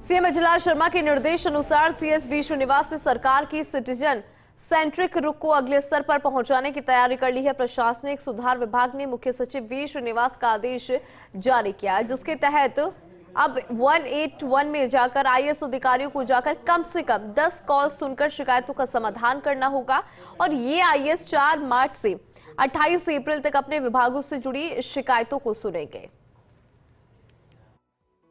CM अजलाल Sharma के निर्देश अनुसार सीएस वी श्रीनिवास ने सरकार की सिटीजन सेंट्रिक रुख को अगले स्तर पर पहुंचाने की तैयारी कर ली है। प्रशासनिक सुधार विभाग ने मुख्य सचिव वी श्रीनिवास का आदेश जारी किया है, जिसके तहत अब 181 में जाकर आईएएस अधिकारियों को जाकर कम से कम 10 कॉल सुनकर शिकायतों का समाधान करना होगा और ये आईएएस 4 मार्च से 28 अप्रैल तक अपने विभागों से जुड़ी शिकायतों को सुनेंगे।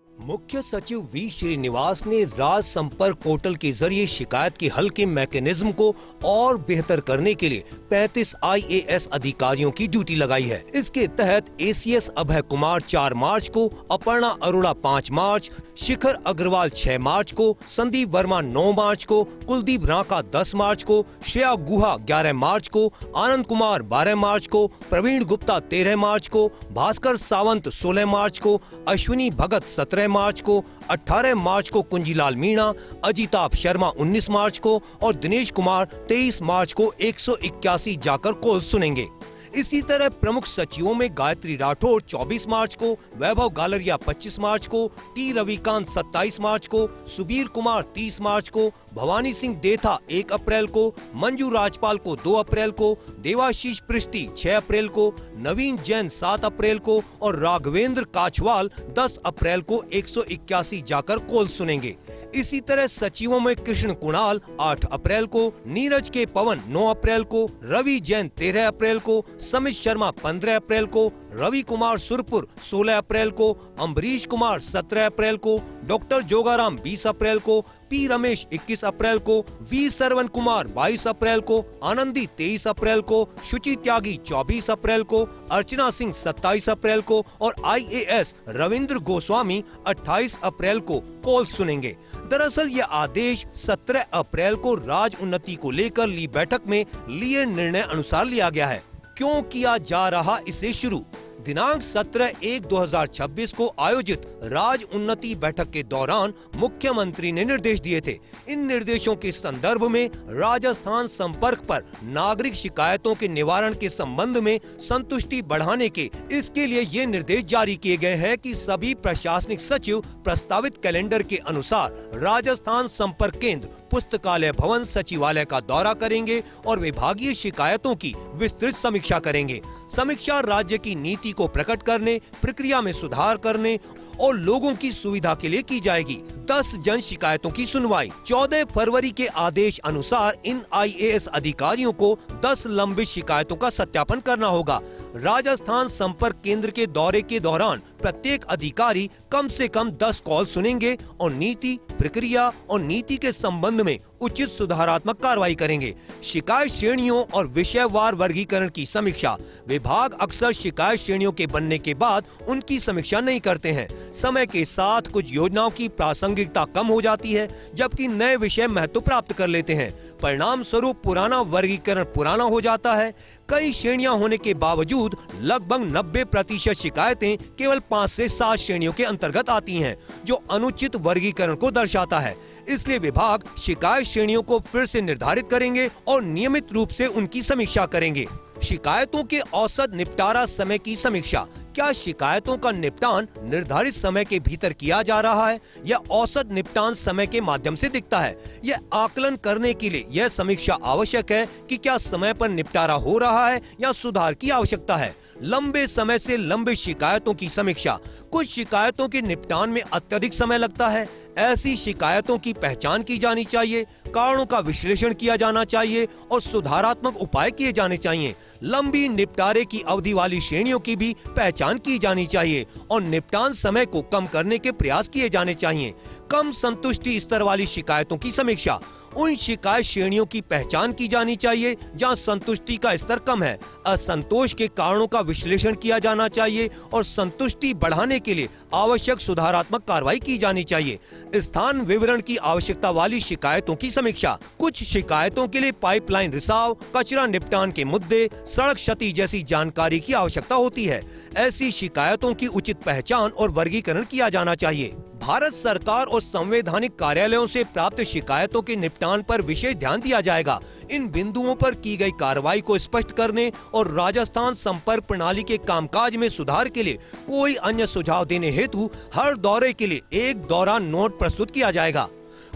मुख्य सचिव वी श्रीनिवास ने राज संपर्क पोर्टल के जरिए शिकायत के हल के मैकेनिज्म को और बेहतर करने के लिए 35 आईएएस अधिकारियों की ड्यूटी लगाई है। इसके तहत एसीएस अभय कुमार 4 मार्च को, अपर्णा अरोड़ा 5 मार्च, शिखर अग्रवाल 6 मार्च को, संदीप वर्मा 9 मार्च को, कुलदीप रांका 10 मार्च को, श्रेया गुहा 11 मार्च को, आनंद कुमार 12 मार्च को, प्रवीण गुप्ता 13 मार्च को, भास्कर सावंत 16 मार्च को, अश्विनी भगत 17 मार्च को, 18 मार्च को कुंजीलाल मीणा, अजिताभ शर्मा 19 मार्च को और दिनेश कुमार 23 मार्च को 181 जाकर कॉल सुनेंगे। इसी तरह प्रमुख सचिवों में गायत्री राठौर 24 मार्च को, वैभव गालरिया 25 मार्च को, टी रविकांत 27 मार्च को, सुबीर कुमार 30 मार्च को, भवानी सिंह देथा 1 अप्रैल को, मंजू राजपाल को 2 अप्रैल को, देवाशीष पृष्टि 6 अप्रैल को, नवीन जैन 7 अप्रैल को और राघवेंद्र काछवाल 10 अप्रैल को 181 जाकर कॉल सुनेंगे। इसी तरह सचिवों में कृष्ण कुणाल 8 अप्रैल को, नीरज के पवन 9 अप्रैल को, रवि जैन 13 अप्रैल को, समित शर्मा 15 अप्रैल को, रवि कुमार सुरपुर 16 अप्रैल को, अम्बरीश कुमार 17 अप्रैल को, डॉक्टर जोगाराम 20 अप्रैल को, पी रमेश 21 अप्रैल को, वी सरवन कुमार 22 अप्रैल को, आनंदी 23 अप्रैल को, शुचि त्यागी 24 अप्रैल को, अर्चना सिंह 27 अप्रैल को और आईएएस रविंद्र गोस्वामी 28 अप्रैल को कॉल सुनेंगे। दरअसल ये आदेश 17 अप्रैल को राज उन्नति को लेकर ली बैठक में लिए निर्णय अनुसार लिया गया है। क्यों किया जा रहा इसे शुरू? दिनांक 17/1/2026 को आयोजित राज उन्नति बैठक के दौरान मुख्यमंत्री ने निर्देश दिए थे। इन निर्देशों के संदर्भ में राजस्थान संपर्क पर नागरिक शिकायतों के निवारण के संबंध में संतुष्टि बढ़ाने के इसके लिए ये निर्देश जारी किए गए हैं कि सभी प्रशासनिक सचिव प्रस्तावित कैलेंडर के अनुसार राजस्थान संपर्क केंद्र, पुस्तकालय भवन, सचिवालय का दौरा करेंगे और विभागीय शिकायतों की विस्तृत समीक्षा करेंगे। समीक्षा राज्य की नीति को प्रकट करने, प्रक्रिया में सुधार करने और लोगों की सुविधा के लिए की जाएगी। 10 जन शिकायतों की सुनवाई। 14 फरवरी के आदेश अनुसार इन आईएएस अधिकारियों को 10 लंबित शिकायतों का सत्यापन करना होगा। राजस्थान संपर्क केंद्र के दौरे के दौरान प्रत्येक अधिकारी कम से कम 10 कॉल सुनेंगे और नीति, प्रक्रिया और नीति के संबंध में उचित सुधारात्मक कार्रवाई करेंगे। शिकायत श्रेणियों और विषयवार वर्गीकरण की समीक्षा। विभाग अक्सर शिकायत श्रेणियों के बनने के बाद उनकी समीक्षा नहीं करते हैं। समय के साथ कुछ योजनाओं की प्रासंगिकता कम हो जाती है, जबकि नए विषय महत्व प्राप्त कर लेते हैं। परिणाम स्वरूप पुराना वर्गीकरण पुराना हो जाता है। कई श्रेणियां होने के बावजूद लगभग 90% शिकायतें केवल 5 से 7 श्रेणियों के अंतर्गत आती हैं, जो अनुचित वर्गीकरण को दर्शाता है। इसलिए विभाग शिकायत श्रेणियों को फिर से निर्धारित करेंगे और नियमित रूप से उनकी समीक्षा करेंगे। शिकायतों के औसत निपटारा समय की समीक्षा। क्या शिकायतों का निपटान निर्धारित समय के भीतर किया जा रहा है या औसत निपटान समय के माध्यम से दिखता है? यह आकलन करने के लिए यह समीक्षा आवश्यक है कि क्या समय पर निपटारा हो रहा है या सुधार की आवश्यकता है। लंबे समय से लंबित शिकायतों की समीक्षा। कुछ शिकायतों के निपटान में अत्यधिक समय लगता है। ऐसी शिकायतों की पहचान की जानी चाहिए, कारणों का विश्लेषण किया जाना चाहिए और सुधारात्मक उपाय किए जाने चाहिए। लंबी निपटारे की अवधि वाली श्रेणियों की भी पहचान की जानी चाहिए और निपटान समय को कम करने के प्रयास किए जाने चाहिए। कम संतुष्टि स्तर वाली शिकायतों की समीक्षा। उन शिकायत श्रेणियों की पहचान की जानी चाहिए जहां संतुष्टि का स्तर कम है। असंतोष के कारणों का विश्लेषण किया जाना चाहिए और संतुष्टि बढ़ाने के लिए आवश्यक सुधारात्मक कार्रवाई की जानी चाहिए। स्थान विवरण की आवश्यकता वाली शिकायतों की समीक्षा। कुछ शिकायतों के लिए पाइपलाइन रिसाव, कचरा निपटान के मुद्दे, सड़क क्षति जैसी जानकारी की आवश्यकता होती है। ऐसी शिकायतों की उचित पहचान और वर्गीकरण किया जाना चाहिए। भारत सरकार और संवैधानिक कार्यालयों से प्राप्त शिकायतों के निपटान पर विशेष ध्यान दिया जाएगा। इन बिंदुओं पर की गई कार्रवाई को स्पष्ट करने और राजस्थान संपर्क प्रणाली के कामकाज में सुधार के लिए कोई अन्य सुझाव देने हेतु हर दौरे के लिए एक दौरा नोट प्रस्तुत किया जाएगा।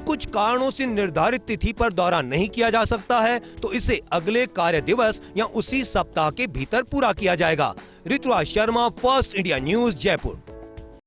कुछ कारणों से निर्धारित तिथि पर दौरा नहीं किया जा सकता है तो इसे अगले कार्य दिवस या उसी सप्ताह के भीतर पूरा किया जाएगा। Rituraj Sharma, first India news, Jaipur.